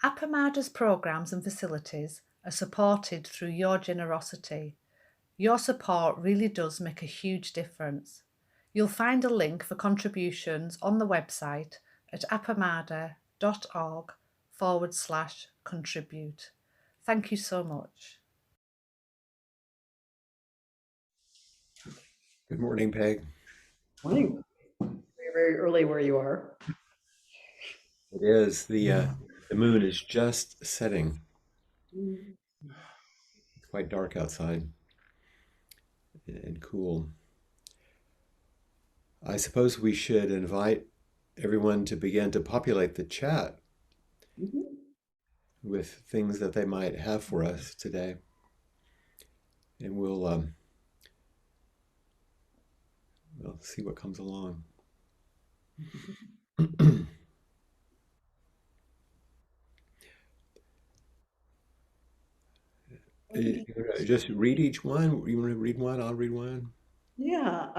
Appamada's programs and facilities are supported through your generosity. Your support really does make a huge difference. You'll find a link for contributions on the website at appamada.org/contribute. Thank you so much. Good morning, Peg. Morning. Very, very early where you are. It is. The moon is just setting. It's quite dark outside and cool. I suppose we should invite everyone to begin to populate the chat Mhm. with things that they might have for us today. And we'll see what comes along. Just read each one. You want to read one? I'll read one. Yeah.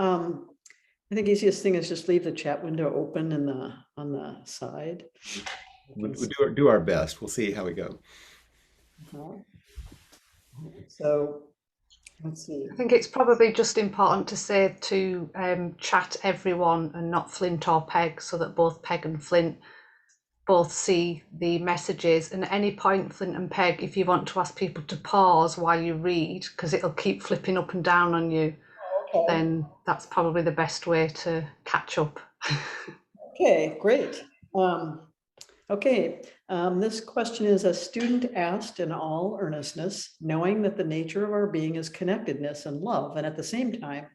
I think easiest thing is just leave the chat window open on the side. We'll do our best. We'll see how we go. So let's see. I think it's probably just important to say to chat everyone and not Flint or Peg, so that both Peg and Flint both see the messages. And at any point, Flint and Peg, if you want to ask people to pause while you read, because it'll keep flipping up and down on you, Okay. then that's probably the best way to catch up. Okay, great. This question is: a student asked in all earnestness, knowing that the nature of our being is connectedness and love, and at the same time,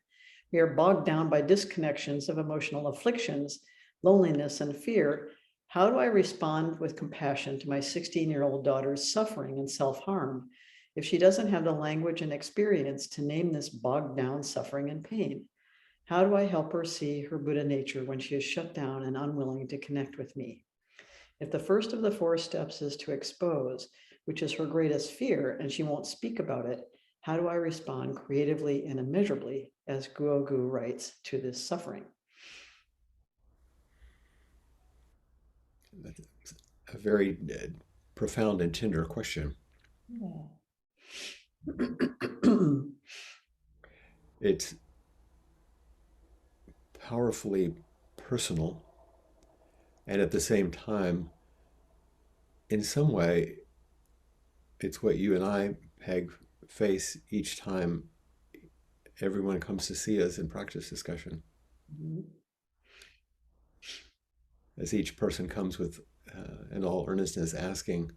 we are bogged down by disconnections of emotional afflictions, loneliness, and fear. How do I respond with compassion to my 16-year-old daughter's suffering and self-harm if she doesn't have the language and experience to name this bogged down suffering and pain? How do I help her see her Buddha nature when she is shut down and unwilling to connect with me? If the first of the 4 steps is to expose, which is her greatest fear, and she won't speak about it, how do I respond creatively and immeasurably, as Guogu writes, to this suffering? That's a very profound and tender question. It's powerfully personal, and at the same time, in some way, it's what you and I, Peg, face each time everyone comes to see us in practice discussion. As each person comes with, in all earnestness, asking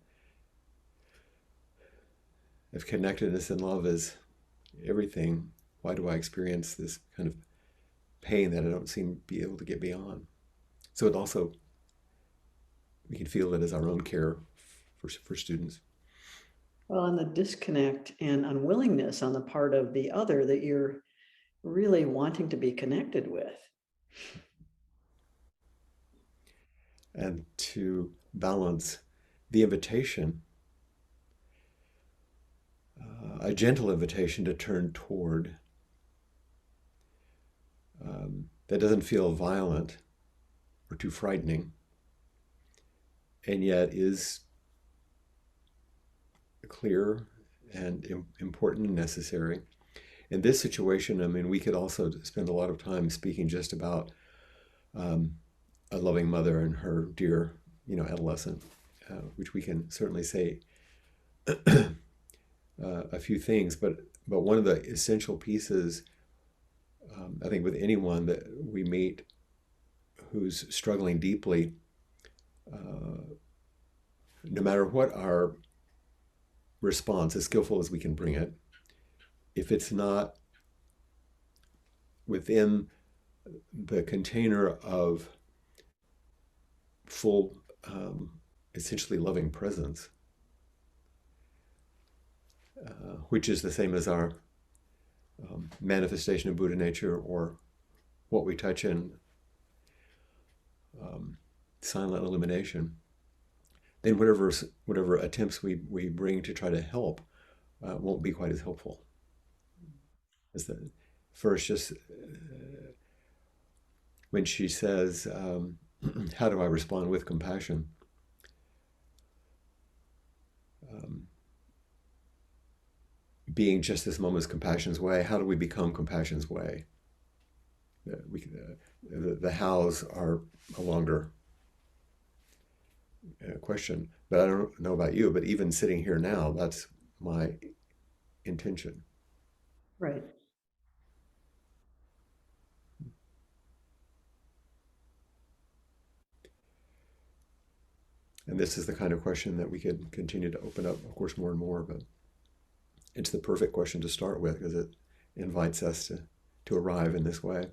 if connectedness and love is everything, why do I experience this kind of pain that I don't seem to be able to get beyond? So it also, we can feel it as our own care for students. Well, and the disconnect and unwillingness on the part of the other that you're really wanting to be connected with. And to balance the invitation, a gentle invitation to turn toward, that doesn't feel violent or too frightening, and yet is clear and important and necessary. In this situation, I mean, we could also spend a lot of time speaking just about a loving mother and her dear, adolescent, which we can certainly say a few things. But one of the essential pieces, I think, with anyone that we meet who's struggling deeply, no matter what our response, as skillful as we can bring it, if it's not within the container of full, essentially loving presence, which is the same as our manifestation of Buddha nature, or what we touch in silent illumination, then whatever attempts we bring to try to help won't be quite as helpful as the first. Just when she says, "How do I respond with compassion?" um, being just this moment's compassion's way. How do we become compassion's way? The hows are a longer question, but I don't know about you, but even sitting here now, that's my intention. Right. And this is the kind of question that we could continue to open up, of course, more and more, but it's the perfect question to start with because it invites us to arrive in this way.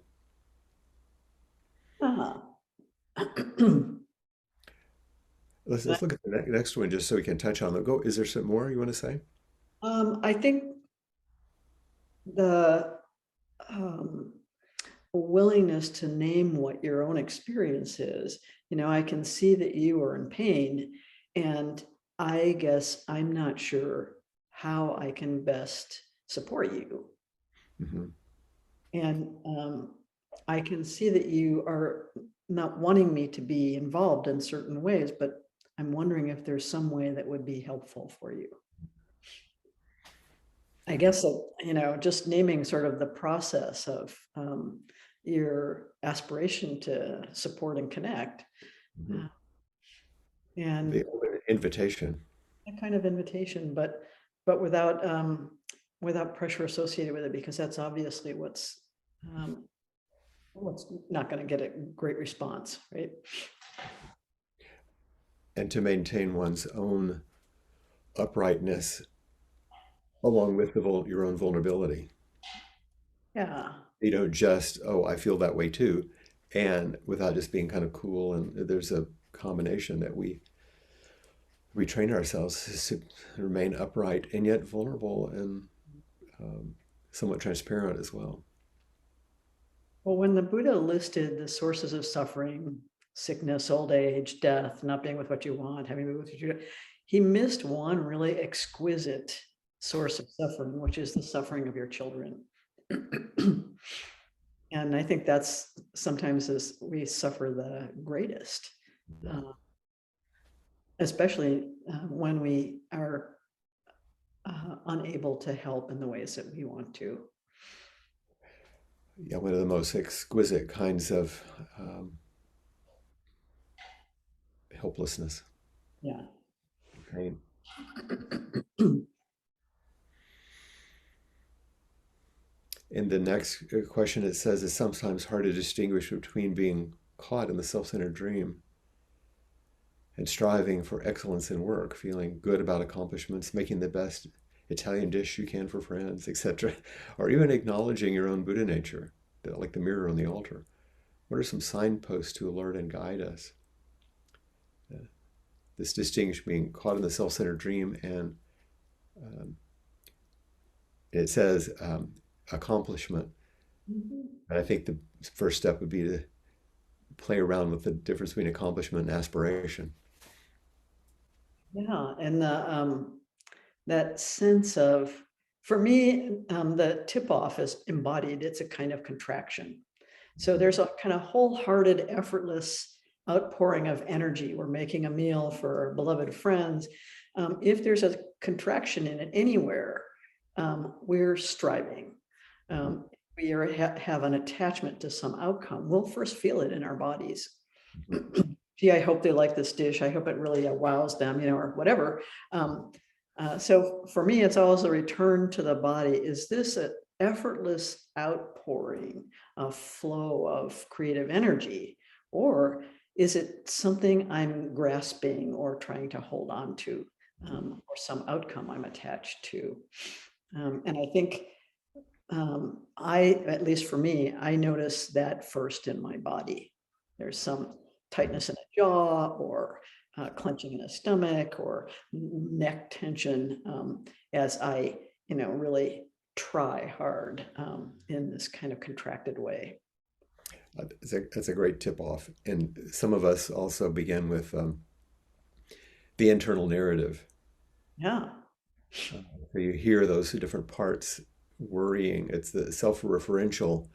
Ah. Let's look at the next one just so we can touch on them. Go. Is there some more you want to say? I think the willingness to name what your own experience is. I can see that you are in pain, and I guess I'm not sure how I can best support you. Mm-hmm. And I can see that you are not wanting me to be involved in certain ways, but I'm wondering if there's some way that would be helpful for you. I guess, just naming sort of the process of your aspiration to support and connect. Mm-hmm. And The invitation. that kind of invitation, but without pressure associated with it, because that's obviously what's not going to get a great response, right? And to maintain one's own uprightness along with your own vulnerability. Yeah. You don't just, oh, I feel that way too. And without just being kind of cool. And there's a combination that we train ourselves to remain upright and yet vulnerable and somewhat transparent as well. Well, when the Buddha listed the sources of suffering, sickness, old age, death, not being with what you want, having to be with what you do, he missed one really exquisite source of suffering, which is the suffering of your children. And I think that's sometimes as we suffer the greatest, especially when we are unable to help in the ways that we want to. Yeah, one of the most exquisite kinds of helplessness. Yeah. Pain. In the next question, it says it's sometimes hard to distinguish between being caught in the self-centered dream and striving for excellence in work, feeling good about accomplishments, making the best Italian dish you can for friends, etc., or even acknowledging your own Buddha nature, like the mirror on the altar. What are some signposts to alert and guide us? This distinction being caught in the self-centered dream, and it says accomplishment. Mm-hmm. And I think the first step would be to play around with the difference between accomplishment and aspiration. Yeah, and that sense of, for me, the tip-off is embodied. It's a kind of contraction. So there's a kind of wholehearted, effortless outpouring of energy. We're making a meal for our beloved friends. If there's a contraction in it anywhere, we're striving. We have an attachment to some outcome. We'll first feel it in our bodies. Gee, I hope they like this dish. I hope it really wows them, or whatever. So for me, it's always a return to the body. Is this an effortless outpouring, a flow of creative energy? Or is it something I'm grasping or trying to hold on to, or some outcome I'm attached to? And I think at least for me, I notice that first in my body. There's some tightness in the jaw, or clenching in the stomach, or neck tension, as I, really try hard in this kind of contracted way. That's a great tip off. And some of us also begin with the internal narrative. Yeah. So you hear those different parts worrying. It's the self-referential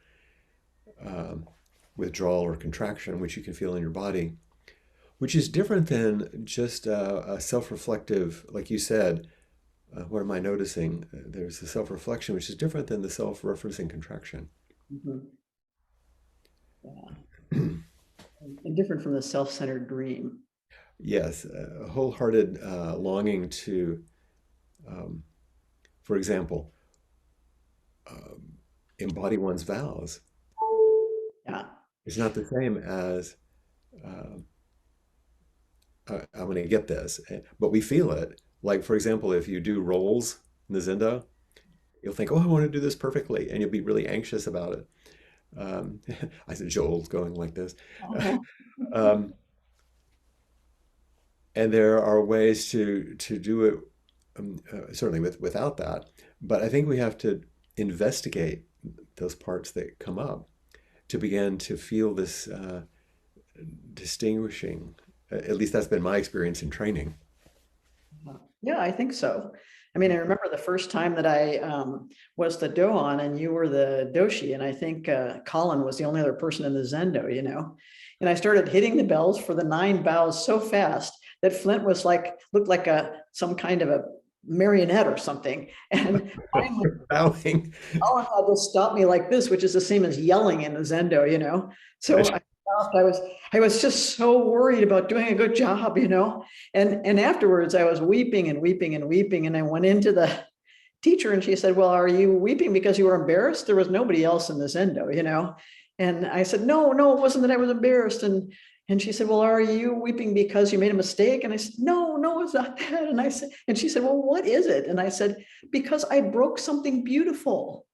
withdrawal or contraction, which you can feel in your body, which is different than just a self-reflective, like you said. What am I noticing? There's the self-reflection, which is different than the self-referencing contraction. Mhm. Yeah. And different from the self-centered dream. Yes, a wholehearted longing to, um, for example, um, embody one's vows. Yeah. It's not the same as uh, I'm going to get this, but we feel it. Like, for example, if you do rolls in the Zendo, you'll think, oh, I want to do this perfectly, and you'll be really anxious about it. Um, I said Joel's going like this. Uh-huh. Um, and there are ways to do it, certainly without that. But I think we have to investigate those parts that come up to begin to feel this distinguishing. At least that's been my experience in training. Yeah, I think so. I mean, I remember the first time that I was the Doan and you were the Doshi, and I think Colin was the only other person in the Zendo, you know. And I started hitting the bells for the 9 bows so fast that Flint was like, looked like some kind of a marionette or something. And finally, Bowing. Colin had to stop me like this, which is the same as yelling in the Zendo, you know. So I stopped. I was just so worried about doing a good job, you know. And afterwards I was weeping and weeping and weeping. And I went into the teacher and she said, well, are you weeping because you were embarrassed? There was nobody else in this endo, you know? And I said, no, it wasn't that I was embarrassed. And she said, well, are you weeping because you made a mistake? And I said, no, it's not that. And she said, well, what is it? And I said, because I broke something beautiful.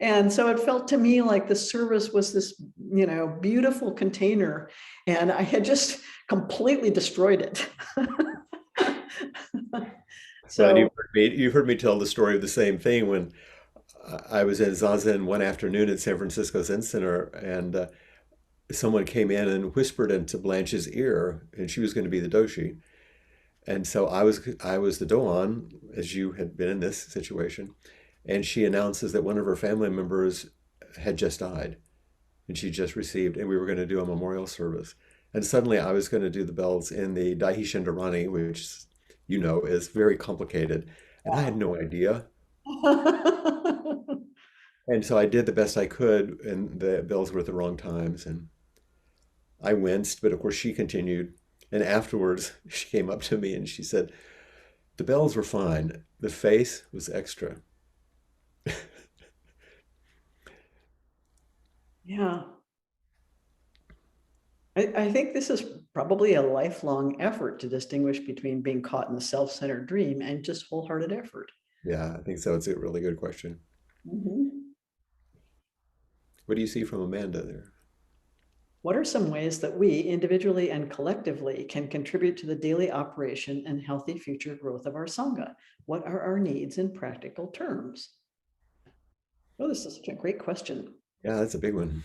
And so it felt to me like the service was this, you know, beautiful container, and I had just completely destroyed it. Well, and So you've heard me tell the story of the same thing when I was in Zazen one afternoon at San Francisco Zen Center, and someone came in and whispered into Blanche's ear, and she was going to be the doshi. And so I was the doan, as you had been in this situation, and she announces that one of her family members had just died, and she just received, and we were going to do a memorial service. And suddenly I was going to do the bells in the Daihi Shindarani, which is very complicated, and I had no idea. And so I did the best I could, and the bells were at the wrong times, and I winced, but of course she continued. And afterwards, she came up to me and she said, the bells were fine. The face was extra. yeah, I think this is probably a lifelong effort to distinguish between being caught in the self-centered dream and just wholehearted effort. Yeah, I think so. It's a really good question. Mhm. What do you see from Amanda there? What are some ways that we individually and collectively can contribute to the daily operation and healthy future growth of our Sangha? What are our needs in practical terms? Oh, this is such a great question. Yeah, that's a big one.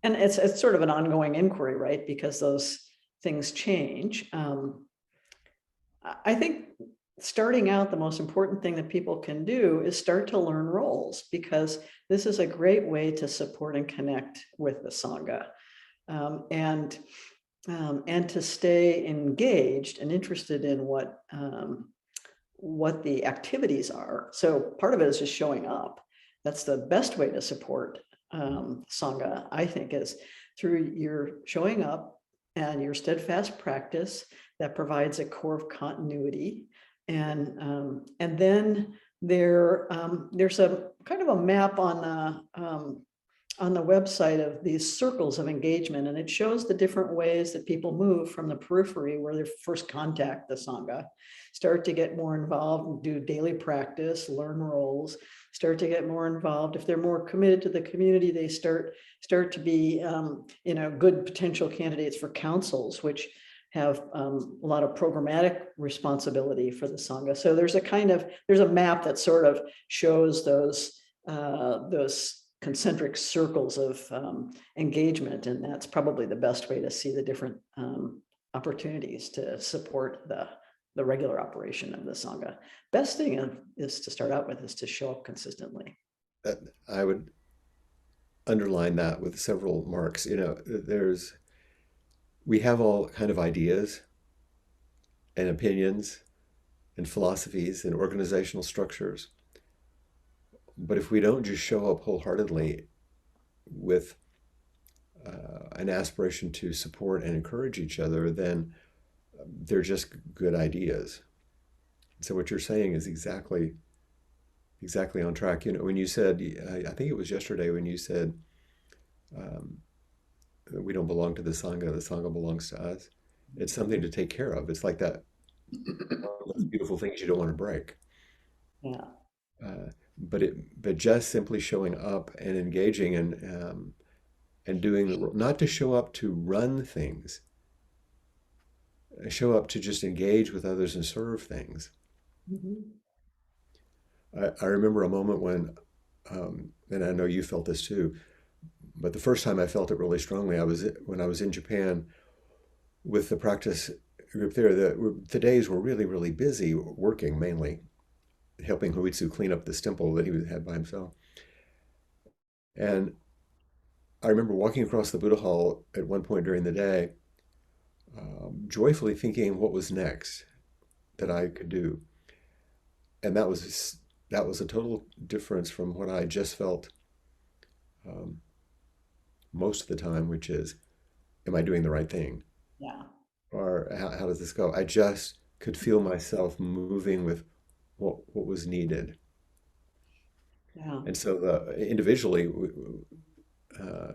And it's sort of an ongoing inquiry, right? Because those things change. I think starting out, the most important thing that people can do is start to learn roles, because this is a great way to support and connect with the Sangha. And to stay engaged and interested in what the activities are. So part of it is just showing up. That's the best way to support Sangha, I think, is through your showing up and your steadfast practice that provides a core of continuity. And then there's a kind of a map on the website of these circles of engagement, and it shows the different ways that people move from the periphery, where they first contact the Sangha, start to get more involved and do daily practice, learn roles, start to get more involved. If they're more committed to the community, they start to be good potential candidates for councils, which have a lot of programmatic responsibility for the Sangha. So there's a map that sort of shows those concentric circles of engagement, and that's probably the best way to see the different opportunities to support the regular operation of the Sangha. Best thing is to start out with is to show up consistently. I would underline that with several marks. There's we have all kind of ideas and opinions and philosophies and organizational structures. But if we don't just show up wholeheartedly with an aspiration to support and encourage each other, then they're just good ideas. So what you're saying is exactly on track. You know, when you said, I think it was yesterday when you said, um, we don't belong to the Sangha belongs to us. It's something to take care of. It's like that those beautiful things you don't want to break. Yeah. But just simply showing up and engaging and doing not to show up to run things, show up to just engage with others and serve things. Mhm. I remember a moment when, and I know you felt this too, but the first time I felt it really strongly, when I was in Japan with the practice group there. The days were really, really busy working, mainly helping Hoitsu clean up this temple that he had by himself. And I remember walking across the Buddha Hall at one point during the day, joyfully thinking what was next that I could do. And that was a total difference from what I just felt um, most of the time, which is, am I doing the right thing? Yeah. Or how does this go? I just could feel myself moving with what was needed. Yeah. And so individually, uh,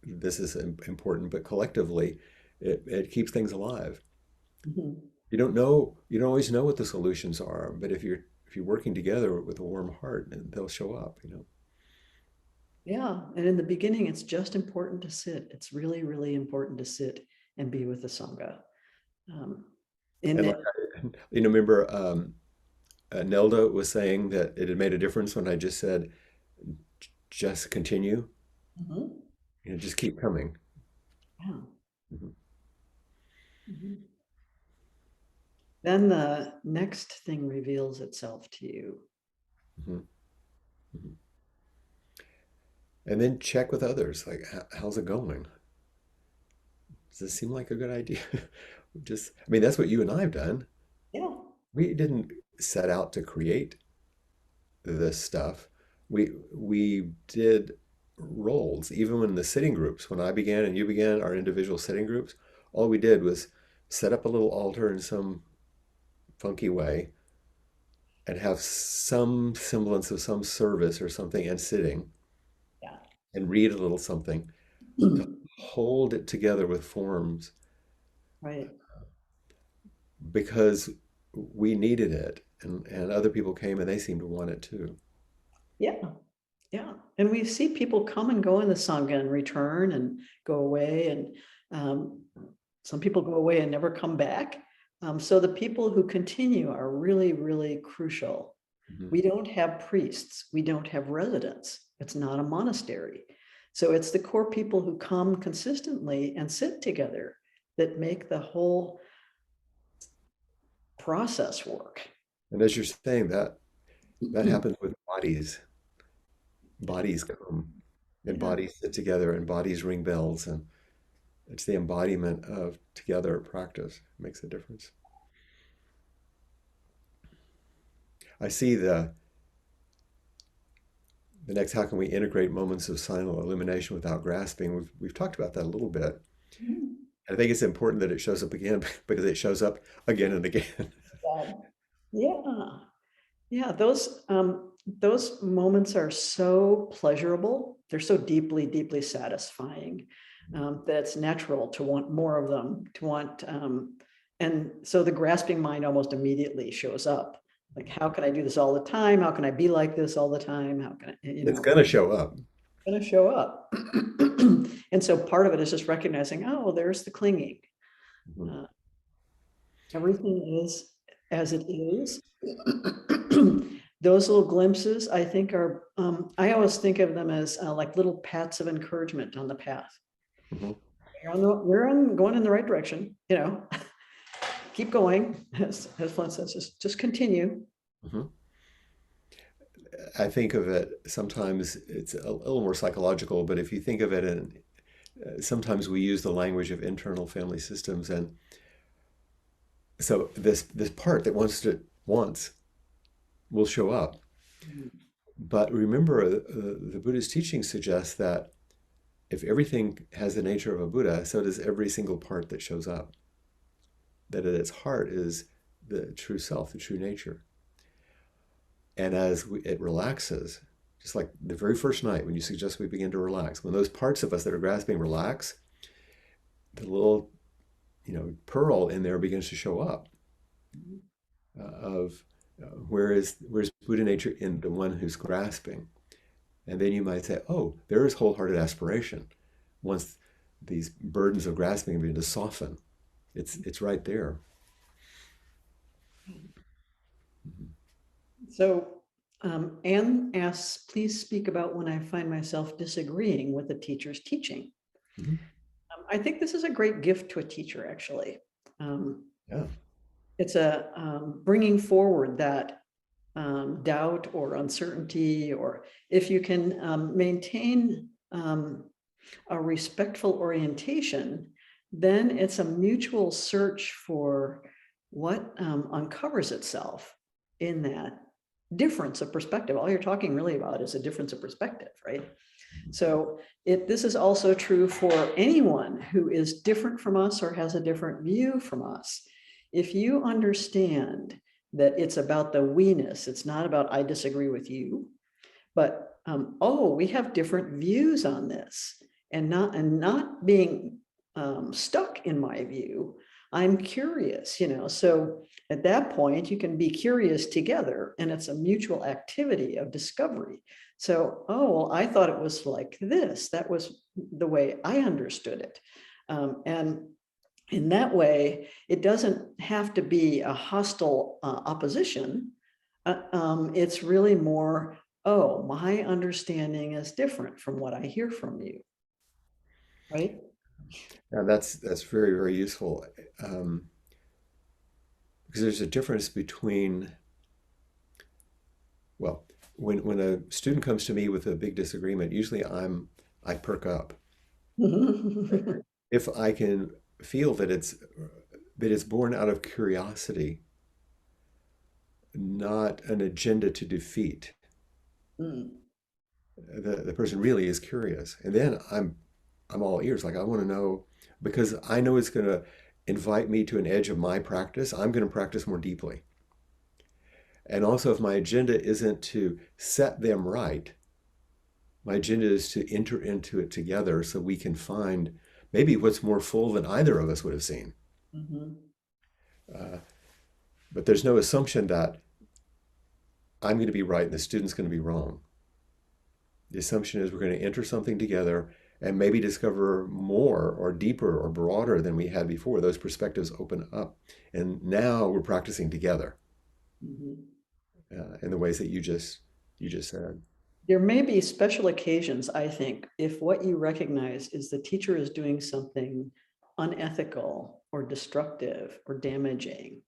this is important, but collectively, it keeps things alive. Mhm. You don't always know what the solutions are, but if you're working together with a warm heart, they'll show up, you know. Yeah. And in the beginning, it's just important to sit. It's really, really important to sit and be with the Sangha. Um, in And that, like, you know, remember Nelda was saying that it had made a difference when I just said, just continue, Mhm. you know, just keep coming. Yeah. Mhm, Mhm. Then the next thing reveals itself to you. mhm, mhm. And then check with others, like, how's it going? Does this seem like a good idea? Just, I mean, that's what you and I have done. Yeah. We didn't set out to create this stuff. We did roles, even when the sitting groups, when I began and you began our individual sitting groups, all we did was set up a little altar in some funky way and have some semblance of some service or something and sitting Yeah. and read a little something to hold it together with forms Right. because we needed it and other people came and they seemed to want it too. Yeah. Yeah. And we see people come and go in the Sangha and return and go away. And um, some people go away and never come back. So the people who continue are really, really crucial. Mhm. We don't have priests. We don't have residents. It's not a monastery. So it's the core people who come consistently and sit together that make the whole process work. And as you're saying that, that happens with bodies. Bodies come and Yeah. bodies sit together and bodies ring bells and it's the embodiment of together practice makes a difference. I see the next, how can we integrate moments of silent illumination without grasping? We've talked about that a little bit. I think it's important that it shows up again because it shows up again and again. Yeah. Yeah. Those moments are so pleasurable. They're so deeply, deeply satisfying that it's natural to want more of them, and so the grasping mind almost immediately shows up. Like, how can I do this all the time? How can I be like this all the time? How can I, It's going to show up. going to show up. And so part of it is just recognizing, oh, there's the clinging. Mhm. Uh, Everything is as it is. Those little glimpses, I think, are, I always think of them as like little pats of encouragement on the path. Mhm. Going in the right direction, keep going. As Flint says, just continue. Mhm. I think of it sometimes it's a little more psychological, but if you think of it sometimes we use the language of internal family systems, and so this part that wants will show up. But remember, the Buddhist teaching suggests that if everything has the nature of a Buddha, so does every single part that shows up. That at its heart is the true self, the true nature. And as it relaxes, just like the very first night when you suggest we begin to relax, when those parts of us that are grasping relax, the little, pearl in there begins to show up of where's Buddha nature in the one who's grasping. And then you might say, oh, there is wholehearted aspiration. Once these burdens of grasping begin to soften, it's right there. So Anne asks, please speak about when I find myself disagreeing with the teacher's teaching. Mm-hmm. I think this is a great gift to a teacher, actually. Yeah. It's a bringing forward that doubt or uncertainty, or if you can maintain a respectful orientation, then it's a mutual search for what uncovers itself in that difference of perspective. All you're talking really about is a difference of perspective, right? So this is also true for anyone who is different from us or has a different view from us. If you understand that it's about the we-ness, it's not about I disagree with you, but we have different views on this, and not being stuck in my view. I'm curious, so at that point you can be curious together, and it's a mutual activity of discovery. So, well, I thought it was like this. That was the way I understood it. And in that way, it doesn't have to be a hostile opposition. It's really more, my understanding is different from what I hear from you, right? Yeah, that's very, very useful, because there's a difference between, well, when a student comes to me with a big disagreement, usually I perk up. If I can feel that it's born out of curiosity, not an agenda to defeat. The person really is curious, and then I'm all ears. Like, I want to know, because I know it's going to invite me to an edge of my practice. I'm going to practice more deeply. And also, if my agenda isn't to set them right, my agenda is to enter into it together so we can find maybe what's more full than either of us would have seen. But there's no assumption that I'm going to be right and the student's going to be wrong. The assumption is we're going to enter something together and maybe discover more or deeper or broader than we had before. Those perspectives open up. And now we're practicing together in the ways that you just said. There may be special occasions, I think, if what you recognize is the teacher is doing something unethical or destructive or damaging.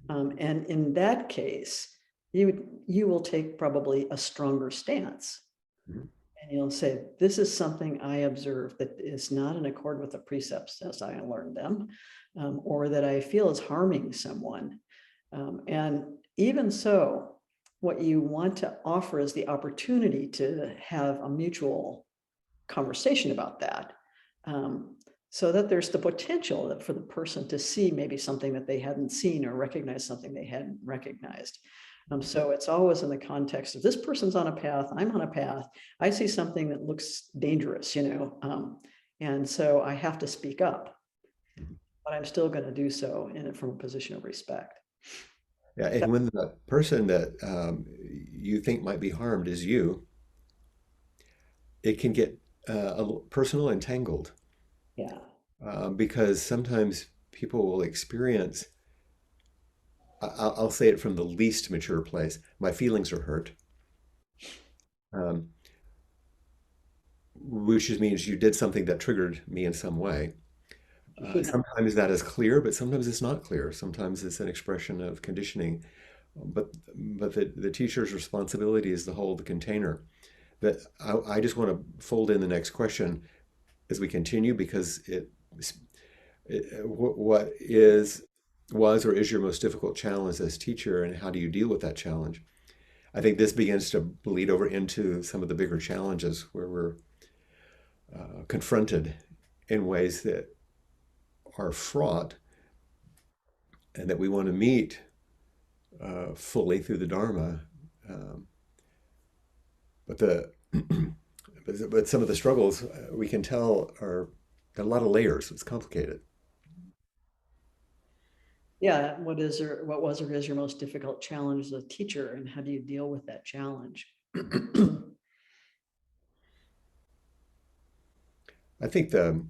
And in that case, you will take probably a stronger stance. And you'll say, this is something I observe that is not in accord with the precepts as I learned them, or that I feel is harming someone. And even so, what you want to offer is the opportunity to have a mutual conversation about that, so that there's the potential for the person to see maybe something that they hadn't seen, or recognize something they hadn't recognized. So it's always in the context of this person's on a path, I'm on a path, I see something that looks dangerous, and so I have to speak up, but I'm still going to do so from a position of respect. Yeah, and when the person that you think might be harmed is you, it can get a little personal and tangled. Yeah. Because sometimes people will experience, I'll say it from the least mature place, my feelings are hurt. Which just means you did something that triggered me in some way. Sometimes that is clear, but sometimes it's not clear. Sometimes it's an expression of conditioning. But the teacher's responsibility is to hold the container. But I just want to fold in the next question. as we continue, because what is was or is your most difficult challenge as teacher, and how do you deal with that challenge? I think this begins to bleed over into some of the bigger challenges where we're confronted in ways that are fraught and that we want to meet fully through the Dharma. Um, but the but some of the struggles we can tell are got a lot of layers. It's complicated. Yeah, what was or is your most difficult challenge as a teacher, and how do you deal with that challenge? I think the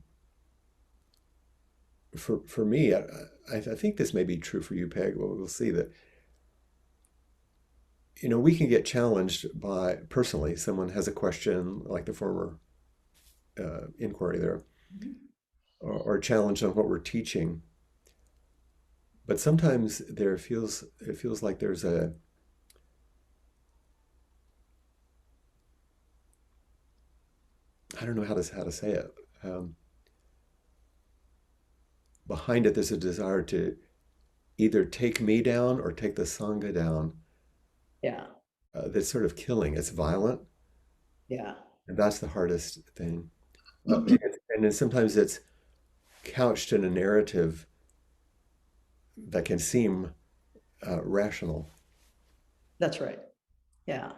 for me, I think this may be true for you, Peg. Well, we'll see that we can get challenged by personally. Someone has a question, like the former inquiry there, or challenged on what we're teaching. But sometimes it feels like there's a I don't know how to say it. Behind it, there's a desire to either take me down or take the Sangha down. Yeah, That's sort of killing. It's violent, yeah, and that's the hardest thing. And then sometimes it's couched in a narrative that can seem rational. that's right. Yeah,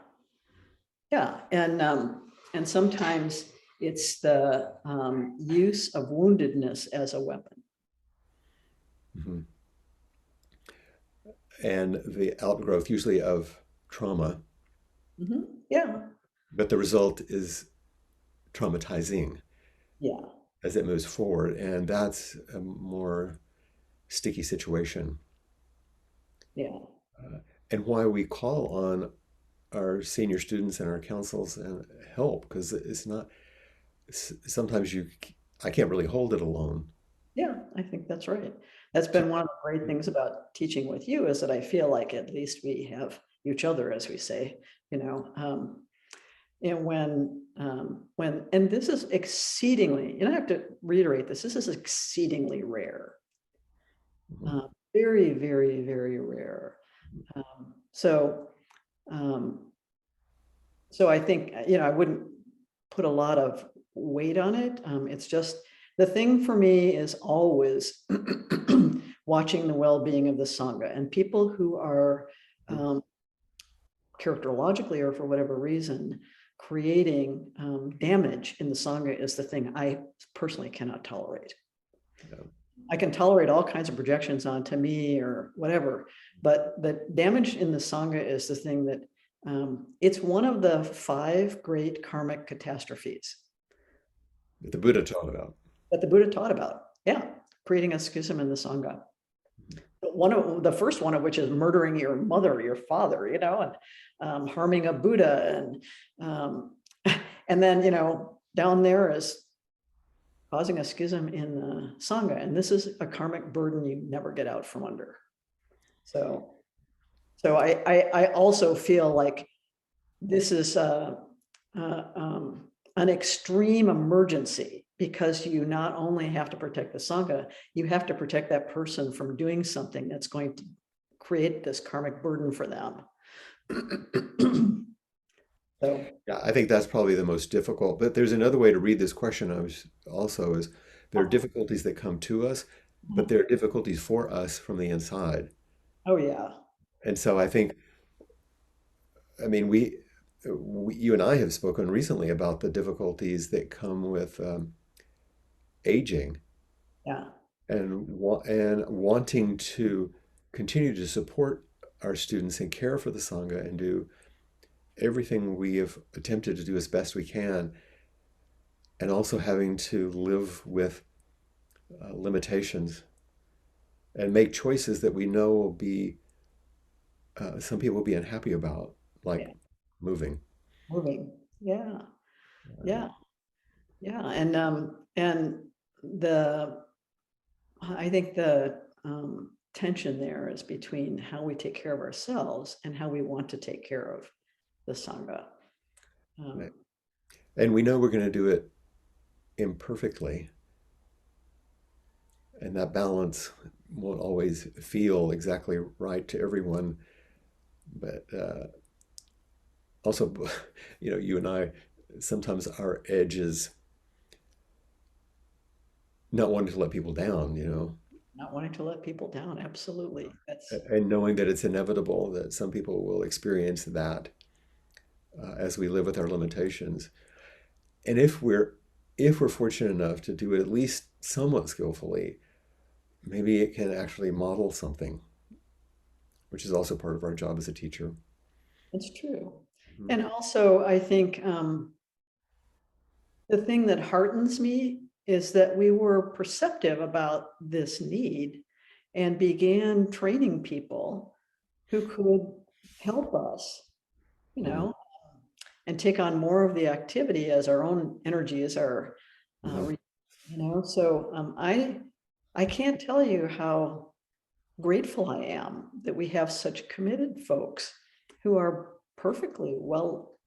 yeah, and sometimes it's the use of woundedness as a weapon. Mhm. And the outgrowth usually of trauma, Yeah, but the result is traumatizing yeah, as it moves forward, and that's a more sticky situation. yeah, Uh, and why we call on our senior students and our councils and help, because it's not sometimes I can't really hold it alone. yeah. I think that's right. That's been one of the great things about teaching with you, is that I feel like at least we have each other, as we say. You know, and and this is exceedingly, and I have to reiterate this. This is exceedingly rare. Mhm. Very, very, very rare. Um, so, um, so I think, I wouldn't put a lot of weight on it. It's just the thing for me is always watching the well-being of the Sangha, and people who are characterologically or for whatever reason creating damage in the Sangha is the thing I personally cannot tolerate. Yeah. I can tolerate all kinds of projections onto me or whatever, but the damage in the Sangha is the thing that it's one of the 5 great karmic catastrophes That the Buddha taught about. that the Buddha taught about. Yeah, creating a schism in the Sangha. One of the first one of which is murdering your mother, your father, and harming a Buddha, and then down there is causing a schism in the Sangha, and this is a karmic burden you never get out from under. So, I also feel like this is an extreme emergency, because you not only have to protect the Sangha, you have to protect that person from doing something that's going to create this karmic burden for them. So, Yeah, I think that's probably the most difficult. But there's another way to read this question. I was also is there are difficulties that come to us, but there are difficulties for us from the inside. oh yeah, And so I think, I mean, you and I have spoken recently about the difficulties that come with aging yeah, and wanting to continue to support our students and care for the Sangha and do everything we have attempted to do as best we can, and also having to live with limitations and make choices that we know will be some people will be unhappy about, like yeah, moving. moving, yeah, Uh, yeah, yeah, and the I think the tension there is between how we take care of ourselves and how we want to take care of the Sangha. right. Um, And we know we're going to do it imperfectly, and that balance won't always feel exactly right to everyone. But also, you and I, sometimes our edge is not wanting to let people down, Not wanting to let people down. Absolutely. That's and knowing that it's inevitable that some people will experience that as we live with our limitations. And if we're fortunate enough to do it at least somewhat skillfully, maybe it can actually model something, which is also part of our job as a teacher. that's true. Mhm. And also, I think the thing that heartens me is that we were perceptive about this need and began training people who could help us, you Mhm. know, and take on more of the activity as our own energies are, Mhm. So I can't tell you how grateful I am that we have such committed folks who are perfectly well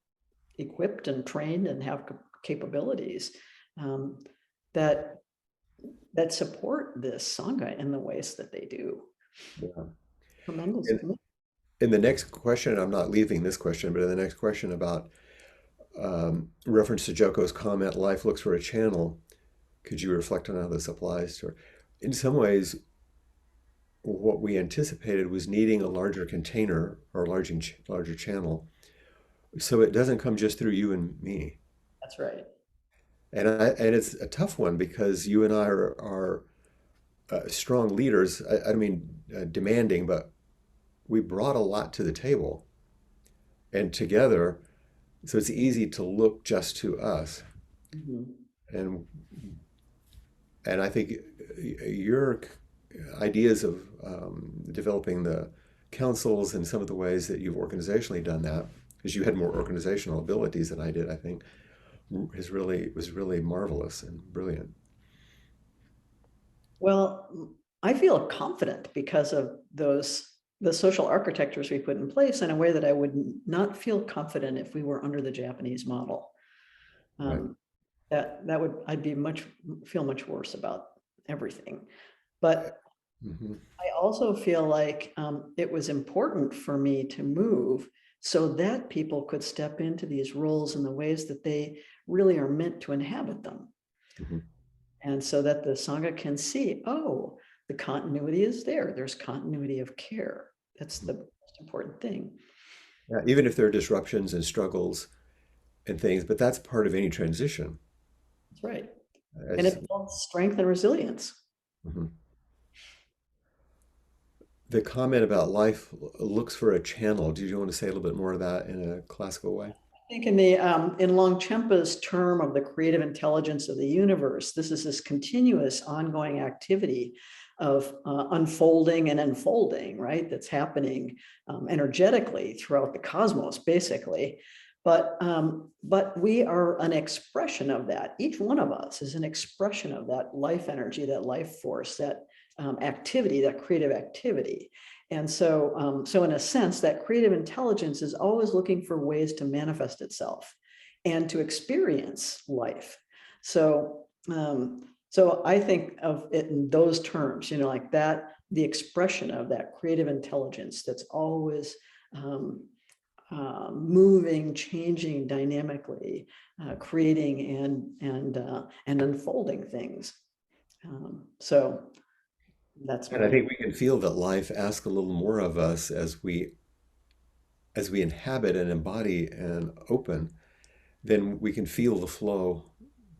equipped and trained and have capabilities um, that that support this sangha in the ways that they do. Yeah. Tremendous And commitment. in the next question, I'm not leaving this question, but in the next question about reference to Joko's comment, life looks for a channel. Could you reflect on how this applies to her? In some ways, what we anticipated was needing a larger container or a larger channel, so it doesn't come just through you and me. That's right. And it's a tough one because you and I are strong leaders. I don't mean demanding, but we brought a lot to the table, and together, so it's easy to look just to us. Mhm. And I think your ideas of developing the councils and some of the ways that you've organizationally done that, because you had more organizational abilities than I did, I think, was really marvelous and brilliant. Well, I feel confident because of the social architectures we put in place in a way that I would not feel confident if we were under the Japanese model. Right. Um, that would I'd be feel much worse about everything. But Hmm. I also feel like it was important for me to move so that people could step into these roles in the ways that they really are meant to inhabit them. Hmm. And so that the Sangha can see, oh, the continuity is there. There's continuity of care. That's the most important thing. Yeah, even if there are disruptions and struggles and things, but that's part of any transition. That's right. And As it builds strength and resilience. mhm. The comment about life looks for a channel. Do you want to say a little bit more of that in a classical way? I think in Longchenpa's term of the creative intelligence of the universe, this is this continuous ongoing activity of unfolding and unfolding, right? That's happening energetically throughout the cosmos, basically. But we are an expression of that. Each one of us is an expression of that life energy, that life force, that activity, that creative activity. And so in a sense, that creative intelligence is always looking for ways to manifest itself and to experience life. So I think of it in those terms, like that, the expression of that creative intelligence that's always moving, changing dynamically, creating and unfolding things. So that's And I my think we can feel that life asks a little more of us as we inhabit and embody and open, then we can feel the flow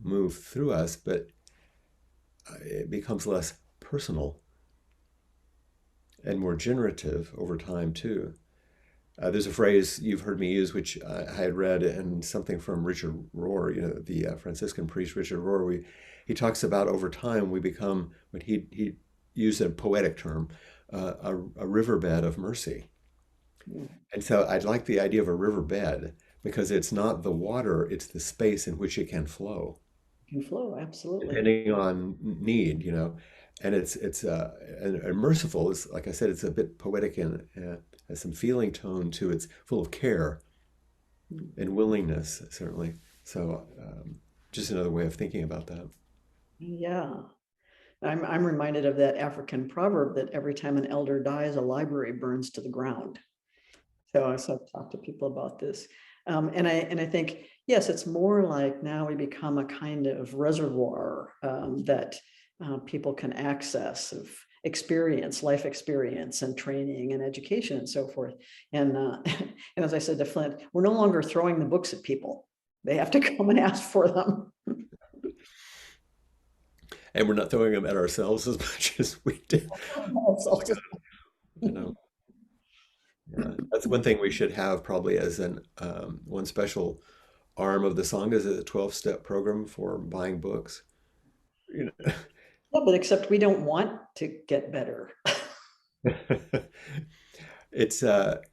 move through us, but it becomes less personal and more generative over time too. There's a phrase you've heard me use, which I had read in something from Richard Rohr, the Franciscan priest Richard Rohr. He talks about over time we become what he used a poetic term, a riverbed of mercy. And so I'd like the idea of a riverbed because it's not the water, it's the space in which it can flow, can flow, absolutely. depending on need. And and merciful is, like I said, it's a bit poetic and has some feeling tone to it's full of care and willingness, certainly. So just another way of thinking about that. Yeah. I'm reminded of that African proverb that every time an elder dies, a library burns to the ground. So I've talked to people about this. And I think, yes, it's more like now we become a kind of reservoir that people can access of experience, life experience and training and education and so forth. And, and as I said to Flint, we're no longer throwing the books at people. They have to come and ask for them. And we're not throwing them at ourselves as much as we did. So just, You know, yeah, that's one thing we should have probably as an one special arm of the Sangha is a 12-step program for buying books. You yeah, but except we don't want to get better. know, it's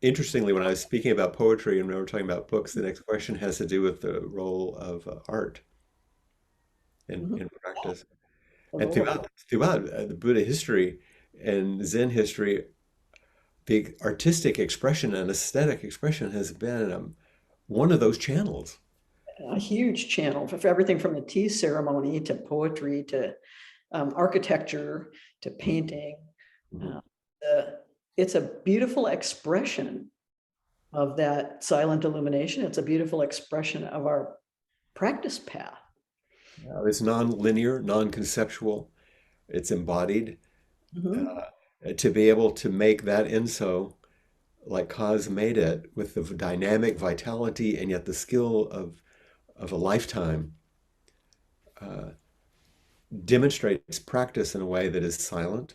interestingly when I was speaking about poetry and we were talking about books, the next question has to do with the role of art Mhm. in practice. The And role of throughout the Buddha history and Zen history, the artistic expression and aesthetic expression has been one of those channels. a huge channel for everything from the tea ceremony to poetry to architecture to painting. Mhm. Uh, it's a beautiful expression of that silent illumination. It's a beautiful expression of our practice path. It's non-linear, non-conceptual. It's embodied. Mhm. To be able to make that inso like Kaz made it with the dynamic vitality and yet the skill of a lifetime uh, demonstrates practice in a way that is silent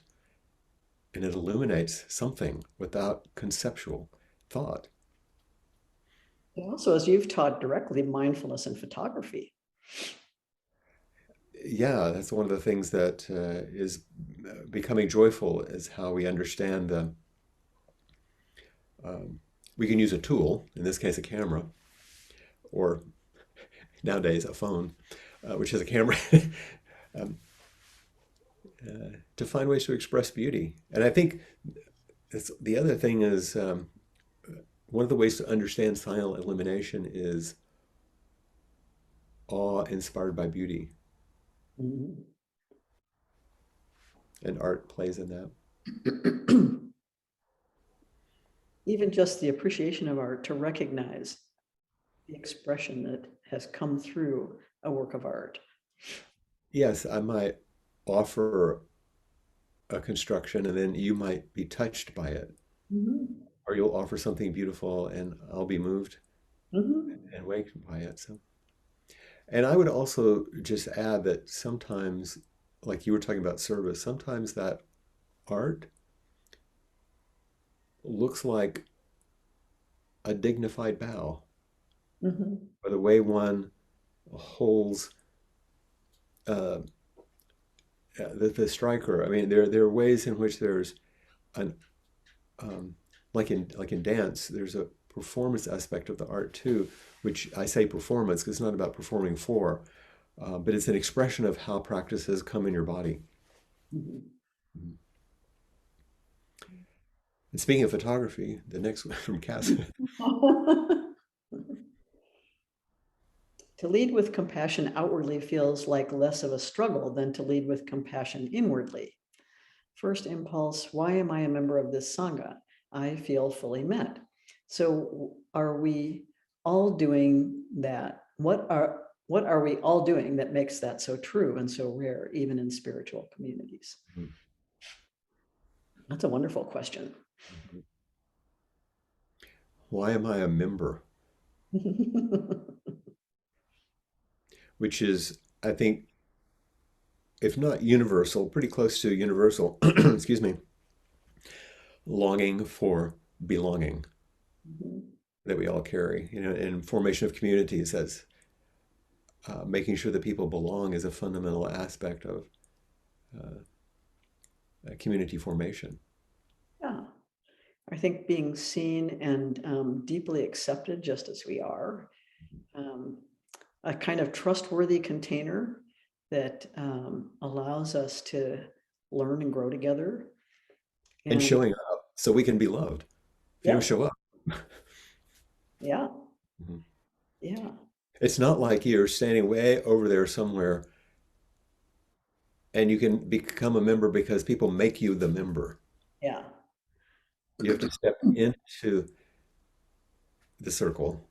and it illuminates something without conceptual thought. And also, as you've taught directly, mindfulness and photography. Yeah, that's one of the things that is becoming joyful is how we understand the. Um, we can use a tool, in this case, a camera, or nowadays a phone, which has a camera, um, to find ways to express beauty. And I think the other thing is one of the ways to understand silent illumination is awe inspired by beauty, Mhm. and art plays in that. Even just the appreciation of art to recognize the expression that has come through a work of art. Yes, I might offer a construction and then you might be touched by it, Mhm. or you'll offer something beautiful and I'll be moved Mhm. and awakened by it. So, and I would also just add that sometimes, like you were talking about service, sometimes that art looks like a dignified bow, Mhm. or the way one holds uh, the striker. I mean, there are ways in which there's an like in dance, there's a performance aspect of the art too, which I say performance because it's not about performing for, but it's an expression of how practices come in your body. Mhm. Mhm. And speaking of photography, the next one from Cass. To lead with compassion outwardly feels like less of a struggle than to lead with compassion inwardly. First impulse, why am I a member of this Sangha? I feel fully met. So are we all doing that? What are we all doing that makes that so true and so rare, even in spiritual communities? That's a wonderful question. Why am I a member? Which is, I think, if not universal, pretty close to universal, excuse me, longing for belonging that we all carry, in formation of communities as making sure that people belong is a fundamental aspect of uh, community formation. Yeah, I think being seen and deeply accepted just as we are, um, a kind of trustworthy container that allows us to learn and grow together. And And showing up so we can be loved. If you don't yes, show up. yeah, Mhm. yeah. It's not like you're standing way over there somewhere and you can become a member because people make you the member. Yeah. You have to step into the circle,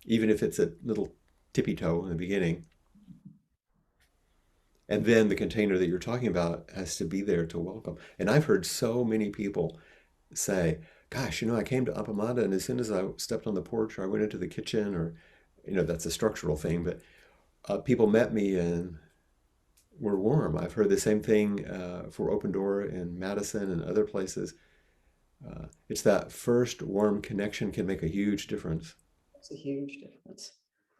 even if it's a little tippy toe in the beginning. And then the container that you're talking about has to be there to welcome. And I've heard so many people say, gosh, I came to Appamada and as soon as I stepped on the porch or I went into the kitchen or, that's a structural thing, but people met me and were warm. I've heard the same thing for Open Door in Madison and other places. It's that first warm connection can make a huge difference. It's a huge difference.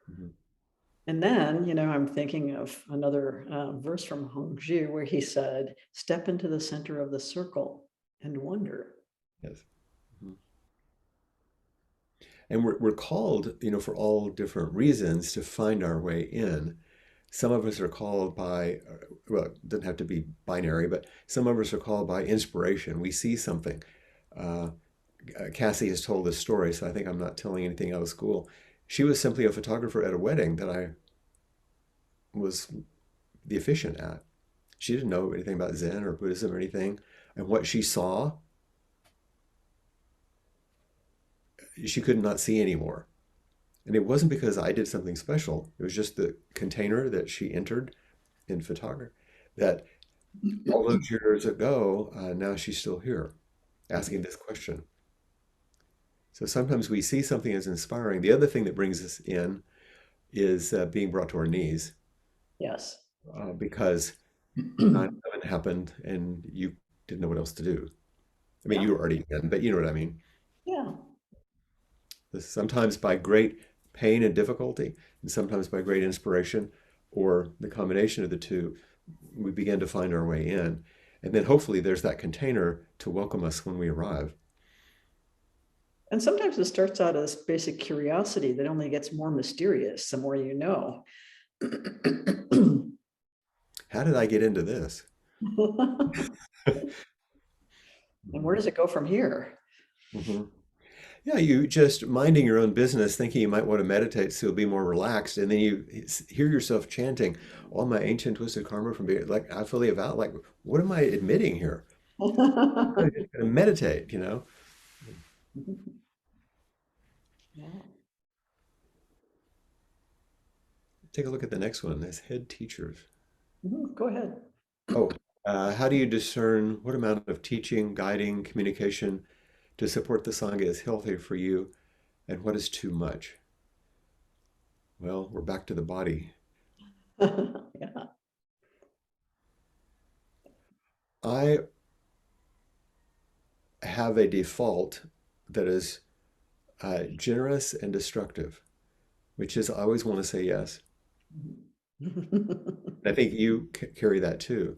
Mhm. And then, I'm thinking of another verse from Hongzhi where he said, step into the center of the circle and wonder. Yes. Mhm. And we're called, for all different reasons to find our way in. Some of us are called by, well, it doesn't have to be binary, but some of us are called by inspiration. We see something. Uh, Cassie has told this story, so I think I'm not telling anything out of school. She was simply a photographer at a wedding that I was the officiant at. She didn't know anything about Zen or Buddhism or anything. And what she saw, she could not see anymore. And it wasn't because I did something special. It was just the container that she entered in photography that all those years ago, now she's still here asking this question. So sometimes we see something as inspiring. The other thing that brings us in is being brought to our knees Yes. because 9/11 happened and you didn't know what else to do. I mean, Yeah. you were already in, but you know what I mean. Yeah. Sometimes by great pain and difficulty, and sometimes by great inspiration, or the combination of the two, we begin to find our way in. And then hopefully there's that container to welcome us when we arrive. And sometimes it starts out as basic curiosity that only gets more mysterious the more you know. How did I get into this? And where does it go from here? Mhm. Yeah, you just minding your own business, thinking you might want to meditate so you'll be more relaxed, and then you hear yourself chanting, "All my ancient twisted karma from being like I fully avow." Like, what am I admitting here? I'm just gonna meditate. Yeah. Take a look at the next one. As head teachers. Go ahead. Oh, how do you discern what amount of teaching, guiding, communication to support the Sangha is healthy for you and what is too much? Well, we're back to the body. Yeah. I have a default that is generous and destructive, which is I always want to say yes. I think you carry that too.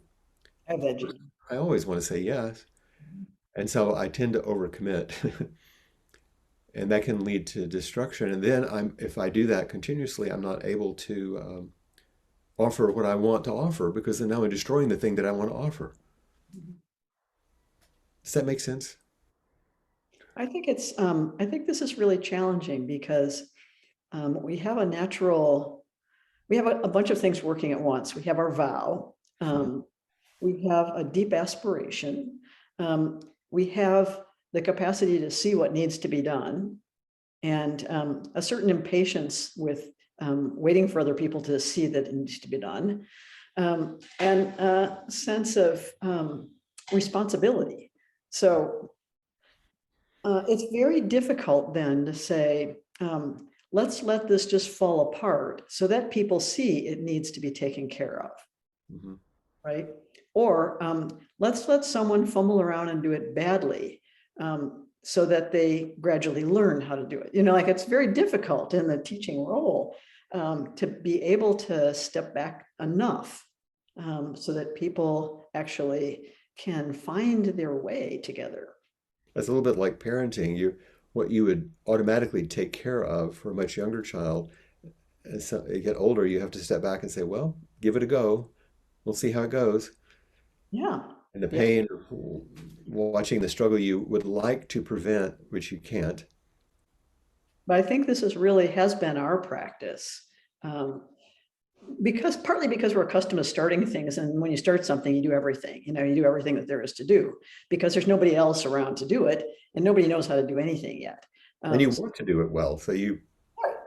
Have edgy. I always want to say yes. And so I tend to overcommit. And that can lead to destruction. And then if I do that continuously, I'm not able to offer what I want to offer because then now I'm destroying the thing that I want to offer. Does that make sense? I think I think this is really challenging because we have a bunch of things working at once. We have our vow. We have a deep aspiration. We have the capacity to see what needs to be done and a certain impatience with waiting for other people to see that it needs to be done, and a sense of responsibility. So it's very difficult then to say, let's let this just fall apart so that people see it needs to be taken care of, Mhm. right? Or let's let someone fumble around and do it badly so that they gradually learn how to do it. Like it's very difficult in the teaching role to be able to step back enough so that people actually can find their way together. That's a little bit like parenting. What you would automatically take care of for a much younger child, as you get older, you have to step back and say, well, give it a go. We'll see how it goes. Yeah. And the Yeah. pain of watching the struggle you would like to prevent, which you can't, But I think this is really has been our practice. Um, because partly because we're accustomed to starting things, and when you start something, you do everything. You do everything that there is to do because there's nobody else around to do it, and nobody knows how to do anything yet. And you So, want to do it well. So you,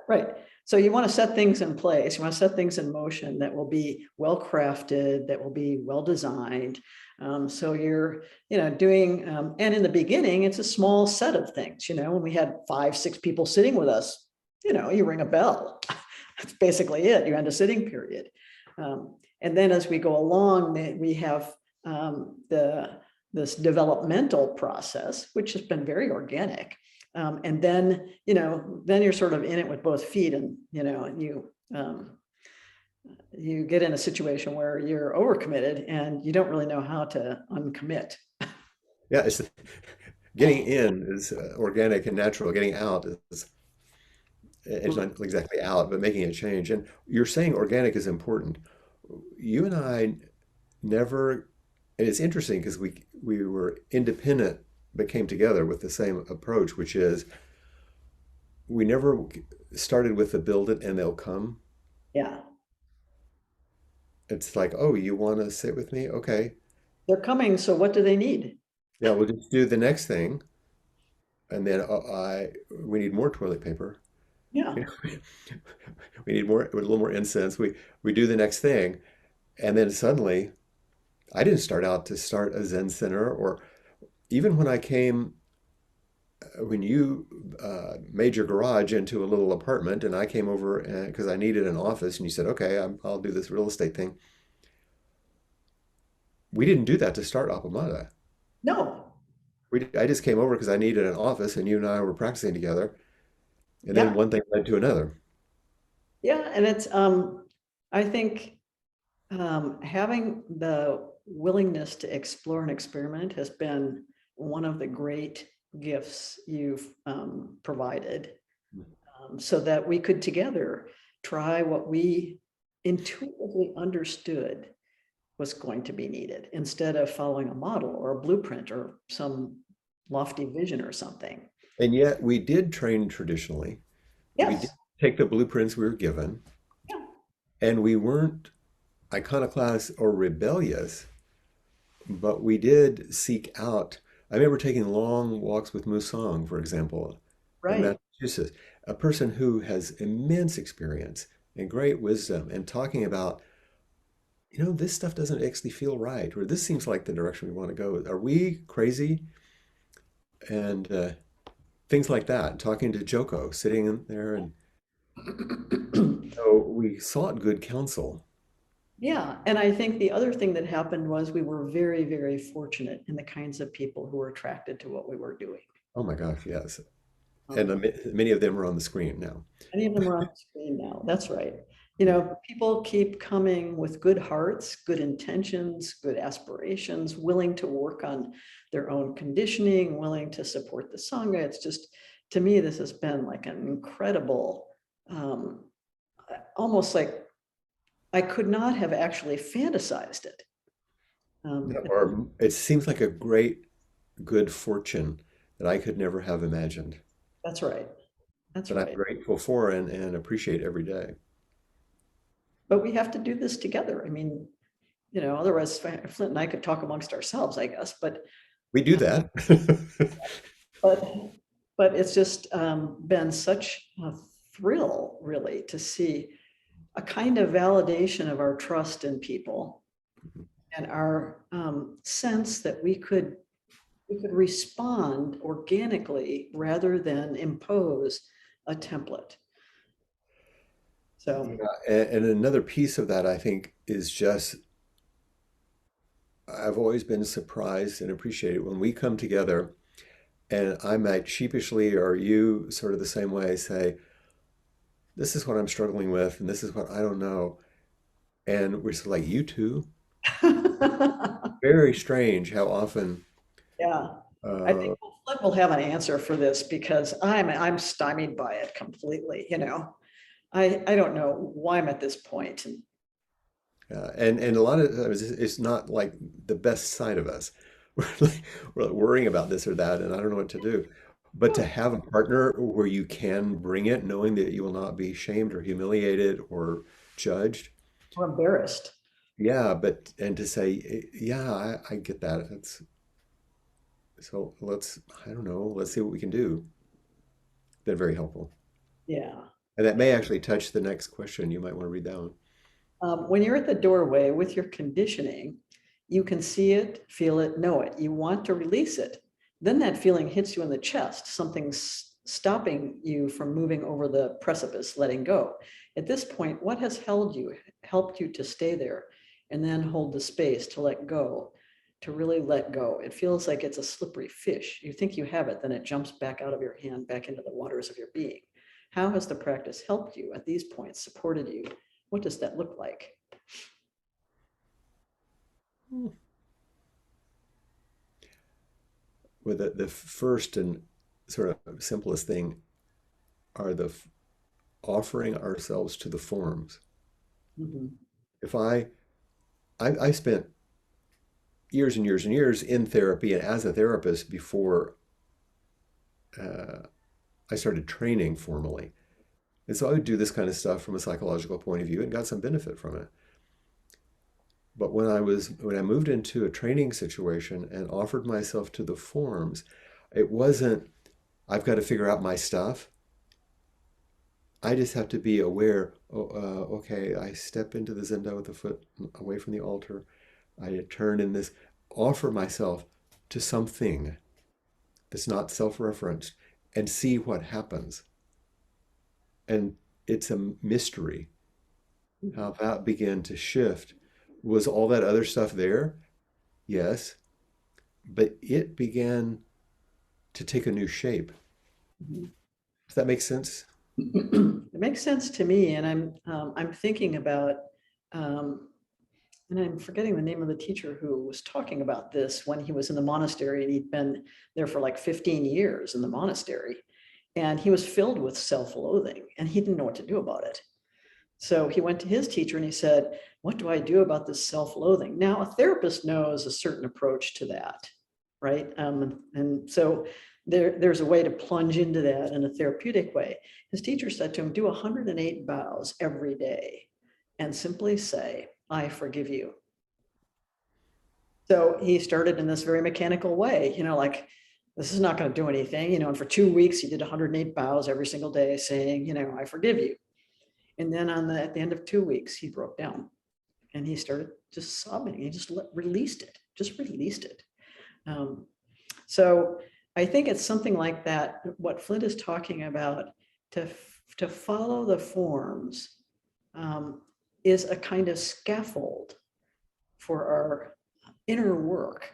right. So you want to set things in place. You want to set things in motion that will be well crafted, that will be well designed. So you're, doing, and in the beginning, it's a small set of things. When we had 5, 6 people sitting with us, you ring a bell. That's basically it. You end a sitting period. And then as we go along, we have this developmental process, which has been very organic. And then, then you're sort of in it with both feet, and, you get in a situation where you're overcommitted and you don't really know how to uncommit. yeah, it's getting in is organic and natural. Getting out is it's not exactly out, but making a change. And you're saying organic is important. You and I never, and it's interesting because we were independent but came together with the same approach, which is we never started with the build it and they'll come. Yeah. It's like, oh, you want to sit with me? Okay. They're coming. So what do they need? Yeah, we'll just do the next thing. And then we need more toilet paper. Yeah. You know, we need more, a little more incense. We do the next thing. And then suddenly, I didn't start out to start a Zen center, or even when I came, when you made your garage into a little apartment, and I came over because I needed an office, and you said, okay, I'll do this real estate thing. We didn't do that to start Appamada. No. I just came over because I needed an office, and you and I were practicing together. And then Yeah. one thing led to another. Yeah. And it's, I think having the willingness to explore and experiment has been one of the great gifts you've provided, so that we could together try what we intuitively understood was going to be needed, instead of following a model or a blueprint or some lofty vision or something. And yet we did train traditionally. We did Yes. take the blueprints we were given, Yeah. and we weren't iconoclast or rebellious, but we did seek out. I remember taking long walks with Musang, for example, in Right. Massachusetts, a person who has immense experience and great wisdom, and talking about, this stuff doesn't actually feel right, or this seems like the direction we want to go. Are we crazy? And things like that. Talking to Joko, sitting in there, and so we sought good counsel. Yeah. And I think the other thing that happened was we were very, very fortunate in the kinds of people who were attracted to what we were doing. Oh my gosh, yes. And Um, many of them are on the screen now. Many of them are on the screen now. That's right. People keep coming with good hearts, good intentions, good aspirations, willing to work on their own conditioning, willing to support the Sangha. It's just, to me, this has been like an incredible, um, almost like I could not have actually fantasized it. Yeah, Um, or it seems like a great, good fortune that I could never have imagined, that's right. That's that I'm right. grateful for and appreciate every day. But we have to do this together. I mean, otherwise Flint and I could talk amongst ourselves, I guess, We do that. but but it's just been such a thrill, really, to see a kind of validation of our trust in people, and our sense that we could respond organically rather than impose a template. So Yeah, and another piece of that, I think, is just I've always been surprised and appreciated when we come together, and I might sheepishly, or you sort of the same way, say, this is what I'm struggling with, and this is what I don't know. And we're just like, you too? Very strange how often, yeah, I think uh, Flint will have an answer for this, because I'm stymied by it completely. I don't know why I'm at this point. And and a lot of times it's not like the best side of us. We're like, we're worrying about this or that, and I don't know what to do. But to have a partner where you can bring it, knowing that you will not be shamed or humiliated or judged. Or embarrassed. Yeah, but and to say, yeah, I get that. That's so I don't know, let's see what we can do. They're very helpful. Yeah. And that may actually touch the next question. You might want to read that one. When you're at the doorway with your conditioning, you can see it, feel it, know it. You want to release it. Then that feeling hits you in the chest. Something's stopping you from moving over the precipice, letting go. At this point, what has helped you to stay there and then hold the space to let go, to really let go? It feels like it's a slippery fish. You think you have it, then it jumps back out of your hand, back into the waters of your being. How has the practice helped you at these points, supported you? What does that look like? Hmm. Well, the first and sort of simplest thing are offering ourselves to the forms. Mhm. If I spent years and years and years in therapy and as a therapist before uh, I started training formally. And so I would do this kind of stuff from a psychological point of view and got some benefit from it. But when I moved into a training situation and offered myself to the forms, it wasn't I've got to figure out my stuff. I just have to be aware. Oh, okay, I step into the zendo with the foot away from the altar. I turn in this, offer myself to something that's not self-referenced and see what happens. And it's a mystery how that began to shift. Was all that other stuff there? Yes. But it began to take a new shape. Mhm. Does that make sense? It makes sense to me, and I'm thinking about, um, and I'm forgetting the name of the teacher who was talking about this when he was in the monastery, and he'd been there for like 15 years in the monastery, and he was filled with self-loathing, and he didn't know what to do about it. So he went to his teacher and he said, "What do I do about this self-loathing?" Now, a therapist knows a certain approach to that, right? And so there's a way to plunge into that in a therapeutic way. His teacher said to him, "Do 108 bows every day and simply say, 'I forgive you.'" So he started in this very mechanical way, like, this is not going to do anything, and for 2 weeks, he did 108 bows every single day saying, "I forgive you." And then at the end of 2 weeks, he broke down and he started just sobbing. He just released it, just released it. Um, so I think it's something like that. What Flint is talking about, to follow the forms, is a kind of scaffold for our inner work.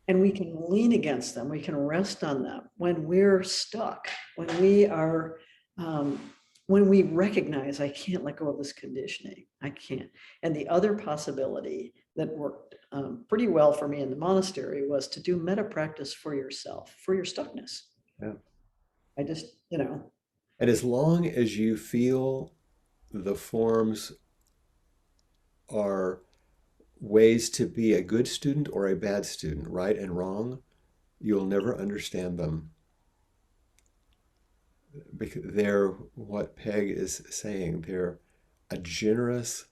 And we can lean against them. We can rest on them when we're stuck, when we are, when we recognize, I can't let go of this conditioning. I can't. And the other possibility that worked pretty well for me in the monastery was to do metta practice for yourself, for your stuckness. Yeah. I just, And as long as you feel the forms are ways to be a good student or a bad student, right and wrong, you'll never understand them. Because they're what Peg is saying. They're a generous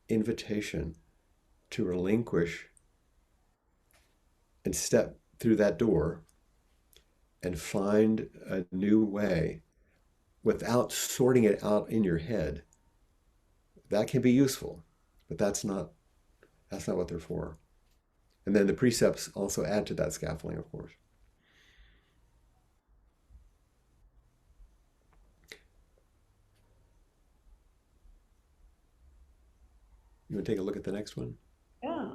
invitation to relinquish and step through that door and find a new way without sorting it out in your head. That can be useful, but that's not what they're for. And then the precepts also add to that scaffolding, of course. You want to take a look at the next one? yeah.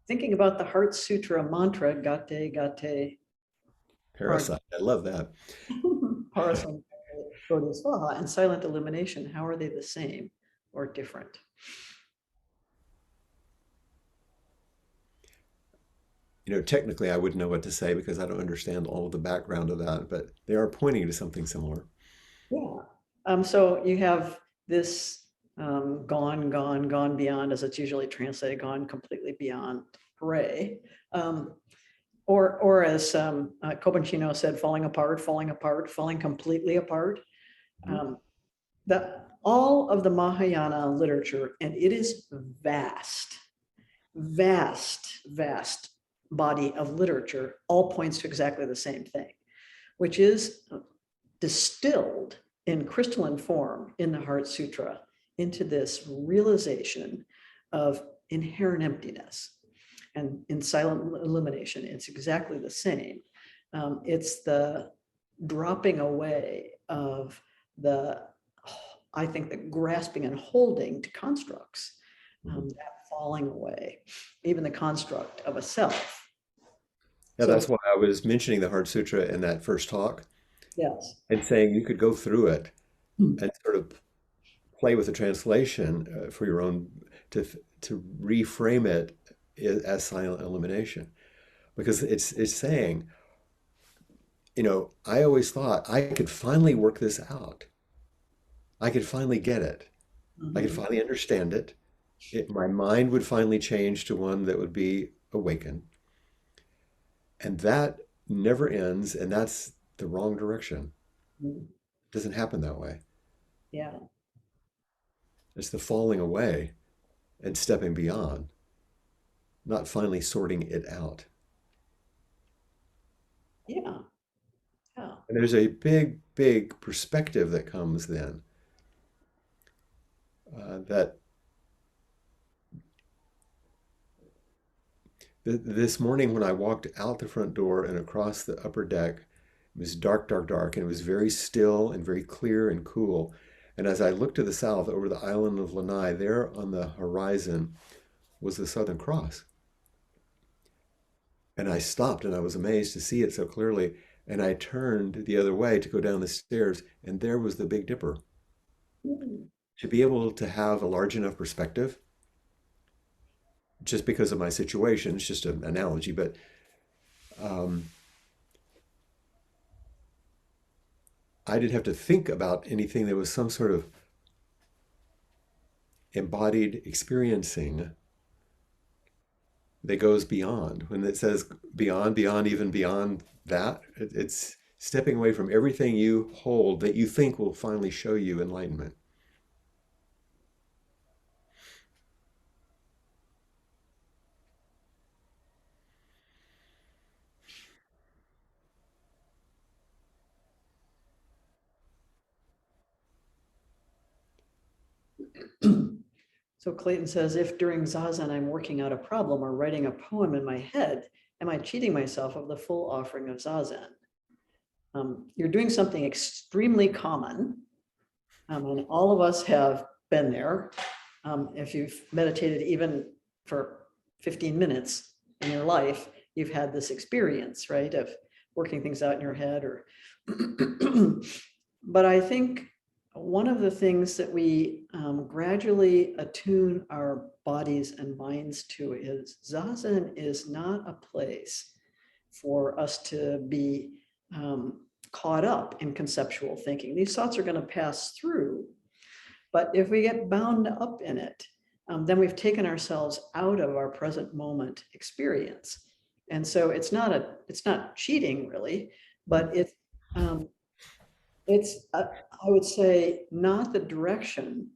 Thinking about the Heart Sutra mantra, gate, gate, Parasite. I love that. Parasam Bodhisvaha and silent illumination, how are they the same or different? Technically, I wouldn't know what to say because I don't understand all of the background of that, but they are pointing to something similar. Yeah. So you have this gone, gone, gone beyond, as it's usually translated, gone completely beyond, hooray. or as Copancino said, falling apart, falling completely apart. Mhm. All of the Mahayana literature, and it is vast, vast body of literature, all points to exactly the same thing, which is distilled in crystalline form in the Heart Sutra into this realization of inherent emptiness. And in Silent Illumination, it's exactly the same. It's the dropping away of I think, the grasping and holding to constructs, that falling away, even the construct of a self. Yeah, So, that's why I was mentioning the Heart Sutra in that first talk yes. and saying you could go through it Hmm. and sort of play with the translation for your own to reframe it as silent illumination because it's saying, I always thought I could finally work this out. I could finally get it. I could Mhm. finally understand it. My mind would finally change to one that would be awakened. And that never ends, and that's the wrong direction. Mhm. It doesn't happen that way. Yeah, It's the falling away and stepping beyond, not finally sorting it out. yeah, yeah. And there's a big, big perspective that comes then that this morning when I walked out the front door and across the upper deck, it was dark, dark, dark, and it was very still and very clear and cool. And as I looked to the south over the island of Lanai, there on the horizon was the Southern Cross. And I stopped and I was amazed to see it so clearly. And I turned the other way to go down the stairs, and there was the Big Dipper. Mhm. To be able to have a large enough perspective, just because of my situation, it's just an analogy, but um, I didn't have to think about anything. There was some sort of embodied experiencing that goes beyond. When it says beyond, beyond, even beyond that, it's stepping away from everything you hold that you think will finally show you enlightenment. So Clayton says, if during Zazen I'm working out a problem or writing a poem in my head, am I cheating myself of the full offering of Zazen? You're doing something extremely common, and all of us have been there. If you've meditated even for 15 minutes in your life, you've had this experience, right, of working things out in your head or but I think one of the things that we gradually attune our bodies and minds to is Zazen is not a place for us to be caught up in conceptual thinking. These thoughts are going to pass through, but if we get bound up in it, then we've taken ourselves out of our present moment experience. And so it's not cheating really, but um, I would say, not the direction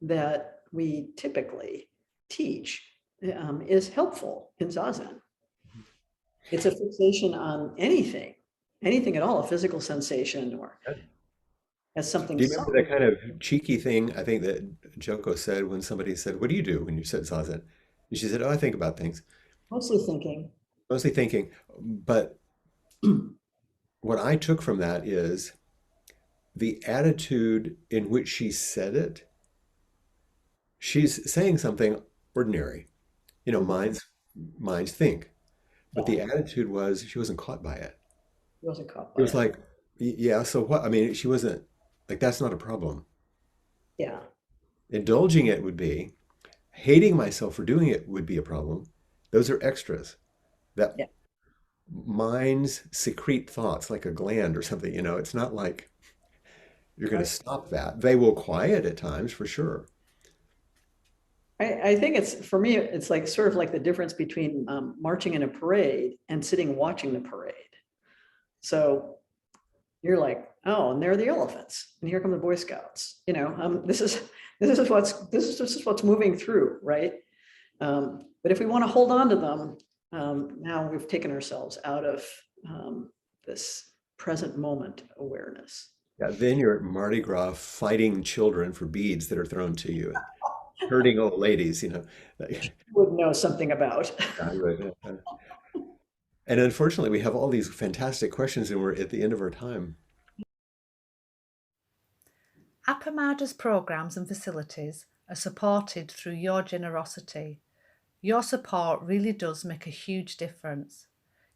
that we typically teach is helpful in Zazen. It's a fixation on anything at all, a physical sensation or as something Do you remember that solid. kind of cheeky thing I think that Joko said when somebody said, "What do you do when you said zazen?" And she said, "Oh, I think about things, Mostly thinking. mostly thinking." But what I took from that is the attitude in which she said it. She's saying something ordinary, minds think, but Yeah, the attitude was she wasn't caught by it. he wasn't caught It by was it. like, yeah, so what? I mean, she wasn't like that's not a problem. Yeah, Indulging it would be. Hating myself for doing it would be a problem. Those are extras. That yeah. minds secrete thoughts like a gland or something, It's not like you're going to Right. stop that. They will quiet at times for sure. I think it's, for me, it's like sort of like the difference between marching in a parade and sitting watching the parade. So you're like, oh, and there are the elephants, and here come the Boy Scouts. This is what's moving through, right? But if we want to hold on to them, now we've taken ourselves out of this present moment awareness. Yeah, then you're at Mardi Gras fighting children for beads that are thrown to you, hurting old ladies, Would know something about. Yeah, right. And unfortunately, we have all these fantastic questions, and we're at the end of our time. Appamada's programs and facilities are supported through your generosity. Your support really does make a huge difference.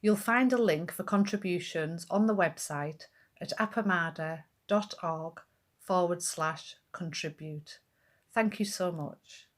You'll find a link for contributions on the website at appamada.org/contribute. Thank you so much.